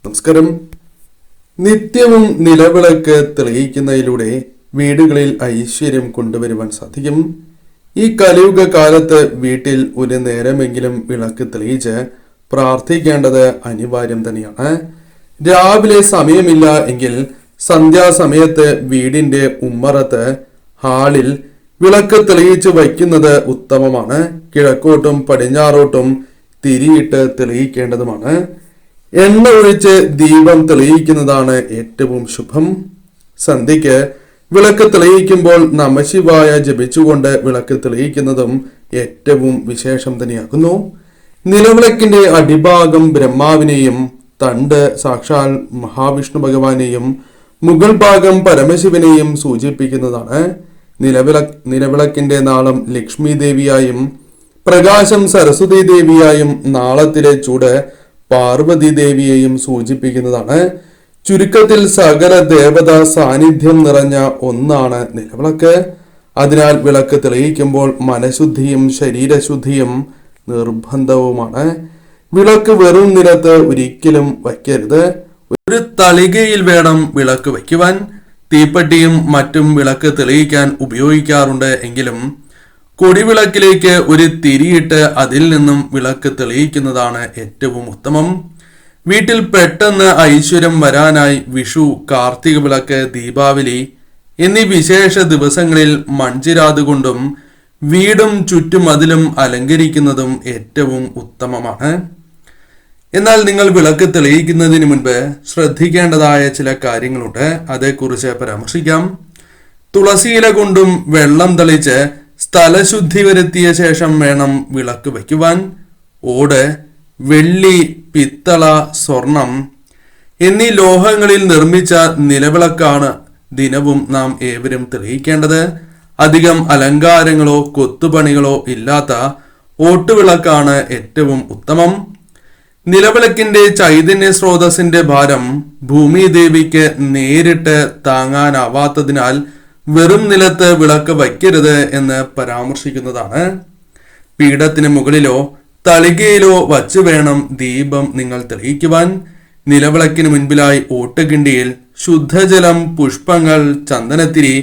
നമസ്കാരം. നിത്യവും നിലവിളക്ക് തെളിയിക്കുന്നതിലൂടെ വീടുകളിൽ ഐശ്വര്യം കൊണ്ടുവരുവാൻ സാധിക്കും. ഈ കലിയുഗ കാലത്ത് വീട്ടിൽ ഒരു നേരമെങ്കിലും വിളക്ക് തെളിയിച്ച് പ്രാർത്ഥിക്കേണ്ടത് അനിവാര്യം തന്നെയാണ്. രാവിലെ സമയമില്ല എങ്കിൽ സന്ധ്യാസമയത്ത് വീടിന്റെ ഉമ്മറത്ത് ഹാളിൽ വിളക്ക് തെളിയിച്ച് വയ്ക്കുന്നത് ഉത്തമമാണ്. കിഴക്കോട്ടും പടിഞ്ഞാറോട്ടും തിരിയിട്ട് തെളിയിക്കേണ്ടതുമാണ്. എണ്ണ ഒഴിച്ച് ദീപം തെളിയിക്കുന്നതാണ് ഏറ്റവും ശുഭം. സന്ധ്യയ്ക്ക് വിളക്ക് തെളിയിക്കുമ്പോൾ നമഃശിവായ ജപിച്ചുകൊണ്ട് വിളക്ക് തെളിയിക്കുന്നതും ഏറ്റവും വിശേഷം തന്നെയാകുന്നു. നിലവിളക്കിന്റെ അടിഭാഗം ബ്രഹ്മാവിനെയും തണ്ട് സാക്ഷാൽ മഹാവിഷ്ണു ഭഗവാനെയും മുകൾ ഭാഗം പരമശിവനെയും സൂചിപ്പിക്കുന്നതാണ്. നിലവിളക്കിന്റെ നാളം ലക്ഷ്മി ദേവിയായും പ്രകാശം സരസ്വതി ദേവിയായും നാളത്തിലെ ചൂട് പാർവതി ദേവിയെയും സൂചിപ്പിക്കുന്നതാണ്. ചുരുക്കത്തിൽ സകല ദേവതാ സാന്നിധ്യം നിറഞ്ഞ ഒന്നാണ് നിലവിളക്ക്. അതിനാൽ വിളക്ക് തെളിയിക്കുമ്പോൾ മനഃശുദ്ധിയും ശരീരശുദ്ധിയും നിർബന്ധവുമാണ്. വിളക്ക് വെറും നിലത്ത് ഒരിക്കലും വയ്ക്കരുത്. ഒരു തളികയിൽ വേണം വിളക്ക് വയ്ക്കുവാൻ. തീപ്പെട്ടിയും മറ്റും വിളക്ക് തെളിയിക്കാൻ ഉപയോഗിക്കാറുണ്ട് എങ്കിലും കൊടിവിളക്കിലേക്ക് ഒരു തിരിയിട്ട് അതിൽ നിന്നും വിളക്ക് തെളിയിക്കുന്നതാണ് ഏറ്റവും ഉത്തമം. വീട്ടിൽ പെട്ടെന്ന് ഐശ്വര്യം വരാനായി വിഷു, കാർത്തിക വിളക്ക്, ദീപാവലി എന്നീ വിശേഷ ദിവസങ്ങളിൽ മൺചിരാത് കൊണ്ടും വീടും ചുറ്റുമതിലും അലങ്കരിക്കുന്നതും ഏറ്റവും ഉത്തമമാണ്. എന്നാൽ നിങ്ങൾ വിളക്ക് തെളിയിക്കുന്നതിന് മുൻപ് ശ്രദ്ധിക്കേണ്ടതായ ചില കാര്യങ്ങളുണ്ട്. അതേക്കുറിച്ച് പരാമർശിക്കാം. തുളസിയില കൊണ്ടും വെള്ളം തളിച്ച് സ്ഥലശുദ്ധി വരുത്തിയ ശേഷം വേണം വിളക്ക് വയ്ക്കുവാൻ. ഓട്, വെള്ളി, പിത്തള, സ്വർണം എന്നീ ലോഹങ്ങളിൽ നിർമ്മിച്ച നിലവിളക്കാണ് ദിനവും നാം ഏവരും തെളിയിക്കേണ്ടത്. അധികം അലങ്കാരങ്ങളോ കൊത്തുപണികളോ ഇല്ലാത്ത ഓട്ടുവിളക്കാണ് ഏറ്റവും ഉത്തമം. നിലവിളക്കിന്റെ ചൈതന്യ സ്രോതസ്സിന്റെ ഭാരം ഭൂമിദേവിക്ക് നേരിട്ട് താങ്ങാനാവാത്തതിനാൽ വെറും നിലത്ത് വിളക്ക് വയ്ക്കരുത് എന്ന് പരാമർശിക്കുന്നതാണ്. പീഠത്തിന് മുകളിലോ തളികയിലോ വച്ചു വേണം ദീപം നിങ്ങൾ തെളിയിക്കുവാൻ. നിലവിളക്കിന് മുൻപിലായി ഓട്ടുകിണ്ടിയിൽ ശുദ്ധജലം, പുഷ്പങ്ങൾ, ചന്ദനത്തിരി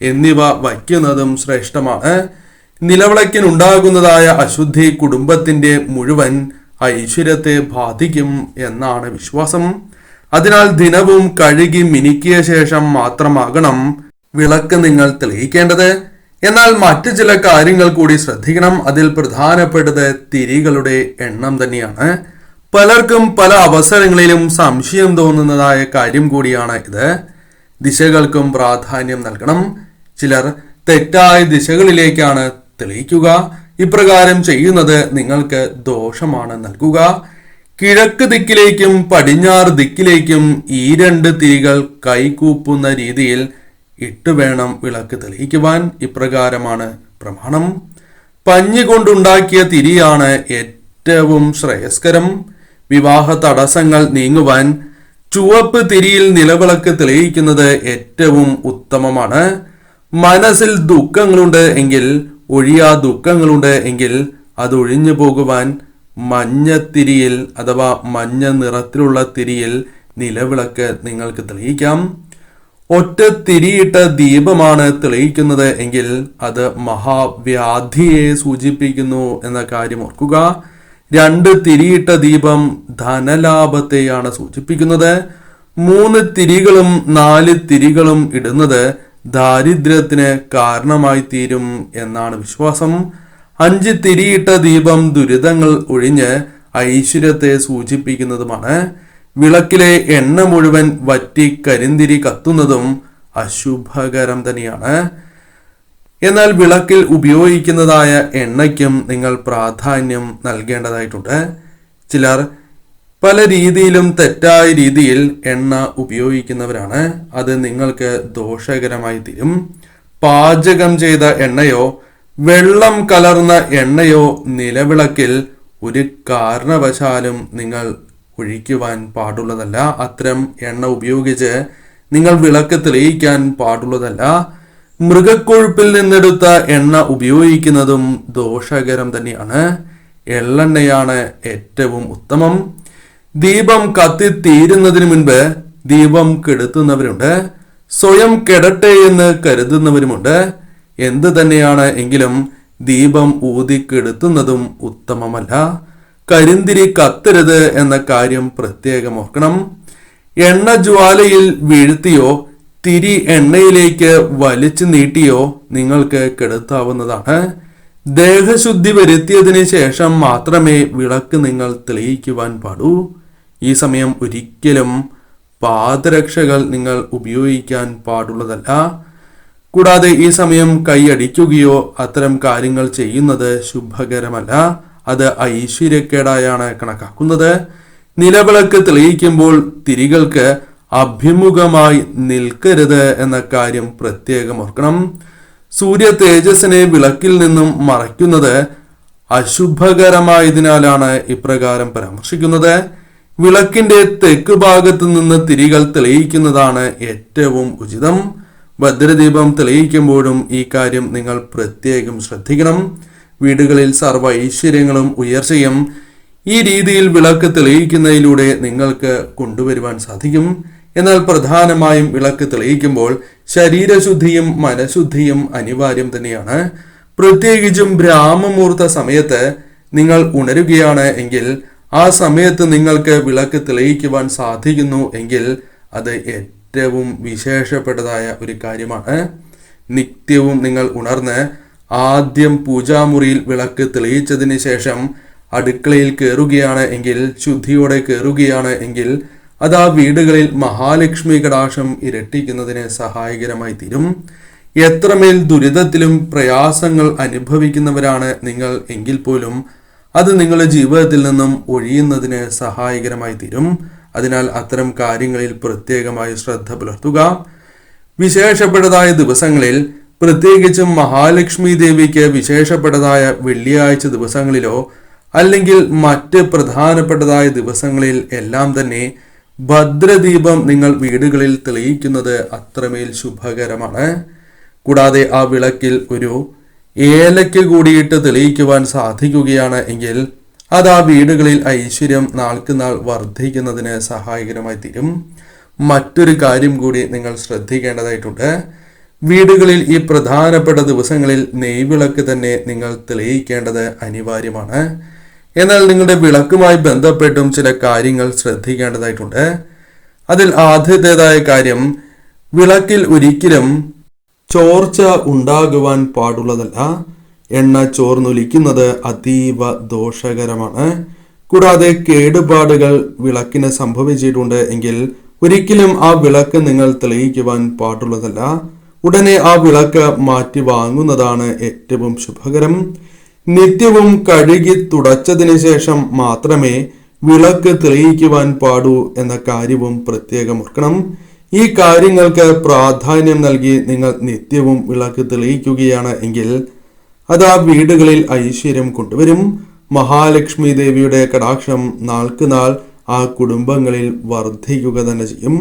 എന്നിവ വയ്ക്കുന്നതും ശ്രേഷ്ഠമാണ്. നിലവിളക്കിനുണ്ടാകുന്നതായ അശുദ്ധി കുടുംബത്തിന്റെ മുഴുവൻ ഐശ്വര്യത്തെ ബാധിക്കും എന്നാണ് വിശ്വാസം. അതിനാൽ ദിനവും കഴുകി മിനുക്കിയ ശേഷം മാത്രമാകണം വിളക്ക് നിങ്ങൾ തെളിയിക്കേണ്ടത്. എന്നാൽ മറ്റു ചില കാര്യങ്ങൾ കൂടി ശ്രദ്ധിക്കണം. അതിൽ പ്രധാനപ്പെട്ടത് തിരികളുടെ എണ്ണം തന്നെയാണ്. പലർക്കും പല അവസരങ്ങളിലും സംശയം തോന്നുന്നതായ കാര്യം കൂടിയാണ് ഇത്. ദിശകൾക്കും പ്രാധാന്യം നൽകണം. ചിലർ തെറ്റായ ദിശകളിലേക്കാണ് തെളിയിക്കുക. ഇപ്രകാരം ചെയ്യുന്നത് നിങ്ങൾക്ക് ദോഷമാണ് നൽകുക. കിഴക്ക് ദിക്കിലേക്കും പടിഞ്ഞാറ് ദിക്കിലേക്കും ഈ രണ്ട് തിരികൾ കൈകൂപ്പുന്ന രീതിയിൽ ഇട്ട് വേണം വിളക്ക് തെളിയിക്കുവാൻ. ഇപ്രകാരമാണ് പ്രമാണം. പഞ്ഞി കൊണ്ടുണ്ടാക്കിയ തിരിയാണ് ഏറ്റവും ശ്രേയസ്കരം. വിവാഹ തടസ്സങ്ങൾ നീങ്ങുവാൻ ചുവപ്പ് തിരിയിൽ നിലവിളക്ക് തെളിയിക്കുന്നത് ഏറ്റവും ഉത്തമമാണ്. മനസ്സിൽ ദുഃഖങ്ങളുണ്ട് എങ്കിൽ, ദുഃഖങ്ങളുണ്ട് എങ്കിൽ അത് ഒഴിഞ്ഞു പോകുവാൻ മഞ്ഞത്തിരിയിൽ അഥവാ മഞ്ഞ നിറത്തിലുള്ള തിരിയിൽ നിലവിളക്ക് നിങ്ങൾക്ക് തെളിയിക്കാം. ഒറ്റ തിരിയിട്ട ദീപമാണ് തെളിയിക്കുന്നത് എങ്കിൽ അത് മഹാവ്യാധിയെ സൂചിപ്പിക്കുന്നു എന്ന കാര്യം ഓർക്കുക. 2 തിരിയിട്ട ദീപം ധനലാഭത്തെയാണ് സൂചിപ്പിക്കുന്നത്. 3 തിരികളും 4 തിരികളും ഇടുന്നത് ദാരിദ്ര്യത്തിന് കാരണമായി തീരും എന്നാണ് വിശ്വാസം. 5 തിരിയിട്ട ദീപം ദുരിതങ്ങൾ ഒഴിഞ്ഞ് ഐശ്വര്യത്തെ സൂചിപ്പിക്കുന്നതുമാണ്. വിളക്കിലെ എണ്ണ മുഴുവൻ വറ്റി കരിന്തിരി കത്തുന്നതും അശുഭകരം തന്നെയാണ്. എന്നാൽ വിളക്കിൽ ഉപയോഗിക്കുന്നതായ എണ്ണയ്ക്കും നിങ്ങൾ പ്രാധാന്യം നൽകേണ്ടതായിട്ടുണ്ട്. ചിലർ പല രീതിയിലും തെറ്റായ രീതിയിൽ എണ്ണ ഉപയോഗിക്കുന്നവരാണ്. അത് നിങ്ങൾക്ക് ദോഷകരമായി തീരും. പാചകം ചെയ്ത എണ്ണയോ വെള്ളം കലർന്ന എണ്ണയോ നിലവിളക്കിൽ ഒരു കാരണവശാലും നിങ്ങൾ ഒഴിക്കുവാൻ പാടുള്ളതല്ല. അത്തരം എണ്ണ ഉപയോഗിച്ച് നിങ്ങൾ വിളക്ക് തെളിയിക്കാൻ പാടുള്ളതല്ല. മൃഗക്കൊഴുപ്പിൽ നിന്നെടുത്ത എണ്ണ ഉപയോഗിക്കുന്നതും ദോഷകരം തന്നെയാണ്. എള്ളെണ്ണയാണ് ഏറ്റവും ഉത്തമം. ദീപം കത്തിത്തീരുന്നതിന് മുൻപ് ദീപം കെടുത്തുന്നവരുണ്ട്, സ്വയം കെടട്ടെ എന്ന് കരുതുന്നവരുമുണ്ട്. എന്ത് തന്നെയാണ് എങ്കിലും ദീപം ഊതിക്കെടുത്തുന്നതും ഉത്തമമല്ല. കരിന്തിരി കത്തരുത് എന്ന കാര്യം പ്രത്യേകം ഓർക്കണം. എണ്ണ ജ്വാലയിൽ വീഴ്ത്തിയോ തിരി എണ്ണയിലേക്ക് വലിച്ചു നീട്ടിയോ നിങ്ങൾക്ക് കെടുത്താവുന്നതാണ്. ദേഹശുദ്ധി വരുത്തിയതിന് ശേഷം മാത്രമേ വിളക്ക് നിങ്ങൾ തെളിയിക്കുവാൻ പാടൂ. ഈ സമയം ഒരിക്കലും പാദരക്ഷകൾ നിങ്ങൾ ഉപയോഗിക്കാൻ പാടുള്ളതല്ല. കൂടാതെ ഈ സമയം കൈയടിക്കുകയോ അത്തരം കാര്യങ്ങൾ ചെയ്യുന്നത് ശുഭകരമല്ല. അത് ഐശ്വര്യക്കേടായാണ് കണക്കാക്കുന്നത്. നിലവിളക്ക് തെളിയിക്കുമ്പോൾ തിരികൾക്ക് അഭിമുഖമായി നിൽക്കരുത് എന്ന കാര്യം പ്രത്യേകം ഓർക്കണം. സൂര്യ തേജസ്സിനെ വിളക്കിൽ നിന്നും മറയ്ക്കുന്നത് അശുഭകരമായതിനാലാണ് ഇപ്രകാരം പരാമർശിക്കുന്നത്. വിളക്കിന്റെ തെക്ക് ഭാഗത്തു നിന്ന് തിരികൾ തെളിയിക്കുന്നതാണ് ഏറ്റവും ഉചിതം. ഭദ്രദീപം തെളിയിക്കുമ്പോഴും ഈ കാര്യം നിങ്ങൾ പ്രത്യേകം ശ്രദ്ധിക്കണം. വീടുകളിൽ സർവ്വ ഐശ്വര്യങ്ങളും ഉയർച്ചയും ഈ രീതിയിൽ വിളക്ക് തെളിയിക്കുന്നതിലൂടെ നിങ്ങൾക്ക് കൊണ്ടുവരുവാൻ സാധിക്കും. എന്നാൽ പ്രധാനമായും വിളക്ക് തെളിയിക്കുമ്പോൾ ശരീരശുദ്ധിയും മനഃശുദ്ധിയും അനിവാര്യം തന്നെയാണ്. പ്രത്യേകിച്ചും ബ്രാഹ്മമുഹൂർത്ത സമയത്ത് നിങ്ങൾ ഉണരുകയാണ് എങ്കിൽ ആ സമയത്ത് നിങ്ങൾക്ക് വിളക്ക് തെളിയിക്കുവാൻ സാധിക്കുന്നു എങ്കിൽ അത് ഏറ്റവും വിശേഷപ്പെട്ടതായ ഒരു കാര്യമാണ്. നിത്യവും നിങ്ങൾ ഉണർന്ന് ആദ്യം പൂജാമുറിയിൽ വിളക്ക് തെളിയിച്ചതിന് ശേഷം അടുക്കളയിൽ കയറുകയാണ് എങ്കിൽ, ശുദ്ധിയോടെ കയറുകയാണ് എങ്കിൽ അത് ആ വീടുകളിൽ മഹാലക്ഷ്മി കടാക്ഷം ഇരട്ടിക്കുന്നതിന് സഹായകരമായി തീരും. എത്രമേൽ ദുരിതത്തിലും പ്രയാസങ്ങൾ അനുഭവിക്കുന്നവരാണ് നിങ്ങൾ എങ്കിൽ പോലും അത് നിങ്ങളുടെ ജീവിതത്തിൽ നിന്നും ഒഴിയുന്നതിന് സഹായകരമായി തീരും. അതിനാൽ അത്തരം കാര്യങ്ങളിൽ പ്രത്യേകമായി ശ്രദ്ധ പുലർത്തുക. വിശേഷപ്പെട്ടതായ ദിവസങ്ങളിൽ, പ്രത്യേകിച്ചും മഹാലക്ഷ്മി ദേവിക്ക് വിശേഷപ്പെട്ടതായ വെള്ളിയാഴ്ച ദിവസങ്ങളിലോ അല്ലെങ്കിൽ മറ്റ് പ്രധാനപ്പെട്ടതായ ദിവസങ്ങളിൽ എല്ലാം തന്നെ ഭദ്രദീപം നിങ്ങൾ വീടുകളിൽ തെളിയിക്കുന്നത് അത്രമേൽ ശുഭകരമാണ്. കൂടാതെ ആ വിളക്കിൽ ഒരു ഏലയ്ക്ക് കൂടിയിട്ട് തെളിയിക്കുവാൻ സാധിക്കുകയാണ് എങ്കിൽ അത് ആ വീടുകളിൽ ഐശ്വര്യം നാൾക്ക് നാൾ വർദ്ധിക്കുന്നതിന് സഹായകരമായി തീരും. മറ്റൊരു കാര്യം കൂടി നിങ്ങൾ ശ്രദ്ധിക്കേണ്ടതായിട്ടുണ്ട്. വീടുകളിൽ ഈ പ്രധാനപ്പെട്ട ദിവസങ്ങളിൽ നെയ്വിളക്ക് തന്നെ നിങ്ങൾ തെളിയിക്കേണ്ടത് അനിവാര്യമാണ്. എന്നാൽ നിങ്ങളുടെ വിളക്കുമായി ബന്ധപ്പെട്ടും ചില കാര്യങ്ങൾ ശ്രദ്ധിക്കേണ്ടതായിട്ടുണ്ട്. അതിൽ ആദ്യത്തേതായ കാര്യം, വിളക്കിൽ ഒരിക്കലും ചോർച്ച ഉണ്ടാകുവാൻ പാടുള്ളതല്ല. എണ്ണ ചോർന്നൊലിക്കുന്നത് അതീവ ദോഷകരമാണ്. കൂടാതെ കേടുപാടുകൾ വിളക്കിന് സംഭവിച്ചിട്ടുണ്ട് എങ്കിൽ ഒരിക്കലും ആ വിളക്ക് നിങ്ങൾ തെളിയിക്കുവാൻ പാടുള്ളതല്ല. ഉടനെ ആ വിളക്ക് മാറ്റി വാങ്ങുന്നതാണ് ഏറ്റവും ശുഭകരം. നിത്യവും കഴുകി തുടച്ചതിന് ശേഷം മാത്രമേ വിളക്ക് തെളിയിക്കുവാൻ പാടൂ എന്ന കാര്യവും പ്രത്യേകം ഓർക്കണം. ഈ കാര്യങ്ങൾക്ക് പ്രാധാന്യം നൽകി നിങ്ങൾ നിത്യവും വിളക്ക് തെളിയിക്കുകയാണ് എങ്കിൽ അത് ആ വീടുകളിൽ ഐശ്വര്യം കൊണ്ടുവരും. മഹാലക്ഷ്മി ദേവിയുടെ കടാക്ഷം നാൾക്ക് നാൾ ആ കുടുംബങ്ങളിൽ വർദ്ധിക്കുക തന്നെ ചെയ്യും.